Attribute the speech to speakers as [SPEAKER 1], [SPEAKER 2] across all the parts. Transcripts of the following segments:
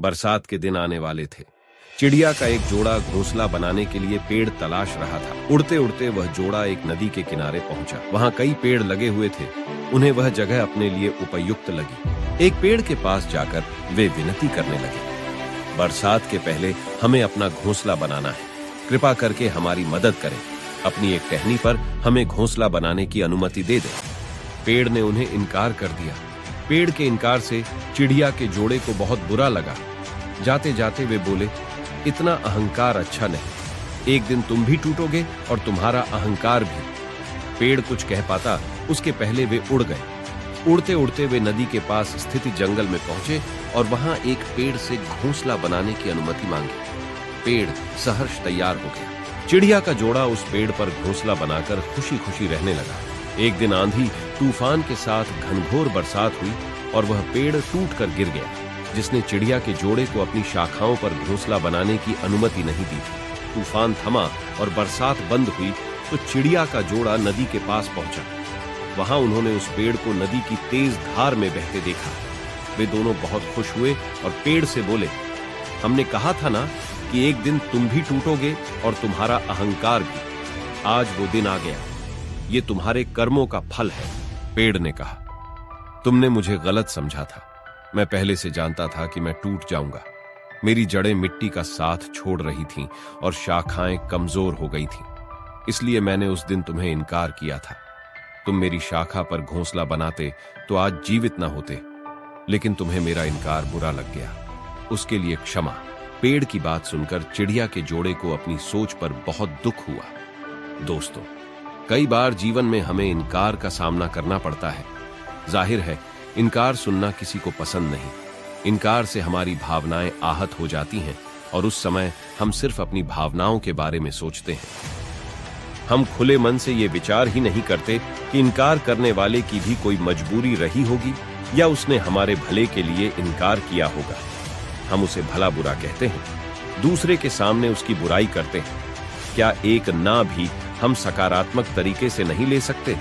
[SPEAKER 1] बरसात के दिन आने वाले थे। चिड़िया का एक जोड़ा घोंसला बनाने के लिए पेड़ तलाश रहा था। उड़ते उड़ते वह जोड़ा एक नदी के किनारे पहुंचा। वहां कई पेड़ लगे हुए थे। उन्हें वह जगह अपने लिए उपयुक्त लगी। एक पेड़ के पास जाकर वे विनती करने लगे, बरसात के पहले हमें अपना घोंसला बनाना है। कृपा करके हमारी मदद करें। अपनी एक टहनी पर हमें घोंसला बनाने की अनुमति दे दें। पेड़ ने उन्हें इनकार कर दिया। पेड़ के इनकार से चिड़िया के जोड़े को बहुत बुरा लगा। जाते जाते वे बोले, इतना अहंकार अच्छा नहीं। एक दिन तुम भी टूटोगे और तुम्हारा अहंकार भी। पेड़ कुछ कह पाता उसके पहले वे उड़ गए। उड़ते उड़ते वे नदी के पास स्थित जंगल में पहुंचे और वहां एक पेड़ से घोंसला बनाने की अनुमति मांगी। पेड़ सहर्ष तैयार हो गया। चिड़िया का जोड़ा उस पेड़ पर घोंसला बनाकर खुशी खुशी रहने लगा। एक दिन आंधी तूफान के साथ घनघोर बरसात हुई और वह पेड़ टूटकर गिर गया, जिसने चिड़िया के जोड़े को अपनी शाखाओं पर घोंसला बनाने की अनुमति नहीं दी थी। तूफान थमा और बरसात बंद हुई तो चिड़िया का जोड़ा नदी के पास पहुंचा। वहां उन्होंने उस पेड़ को नदी की तेज धार में बहते देखा। वे दोनों बहुत खुश हुए और पेड़ से बोले, हमने कहा था ना कि एक दिन तुम भी टूटोगे और तुम्हारा अहंकार भी। आज वो दिन आ गया। ये तुम्हारे कर्मों का फल है। पेड़ ने कहा, तुमने मुझे गलत समझा था। मैं पहले से जानता था कि मैं टूट जाऊंगा। मेरी जड़ें मिट्टी का साथ छोड़ रही थीं और शाखाएं कमजोर हो गई थीं। इसलिए मैंने उस दिन तुम्हें इनकार किया था। तुम मेरी शाखा पर घोंसला बनाते तो आज जीवित ना होते, लेकिन तुम्हें मेरा इनकार बुरा लग गया। उसके लिए क्षमा। पेड़ की बात सुनकर चिड़िया के जोड़े को अपनी सोच पर बहुत दुख हुआ। दोस्तों, कई बार जीवन में हमें इनकार का सामना करना पड़ता है। जाहिर है, इनकार सुनना किसी को पसंद नहीं। इनकार से हमारी भावनाएं आहत हो जाती हैं और उस समय हम सिर्फ अपनी भावनाओं के बारे में सोचते हैं। हम खुले मन से ये विचार ही नहीं करते कि इनकार करने वाले की भी कोई मजबूरी रही होगी या उसने हमारे भले के लिए इनकार किया होगा। हम उसे भला बुरा कहते हैं, दूसरे के सामने उसकी बुराई करते हैं। क्या एक ना भी हम सकारात्मक तरीके से नहीं ले सकते?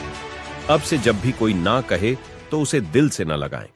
[SPEAKER 1] अब से जब भी कोई ना कहे तो उसे दिल से ना लगाएं।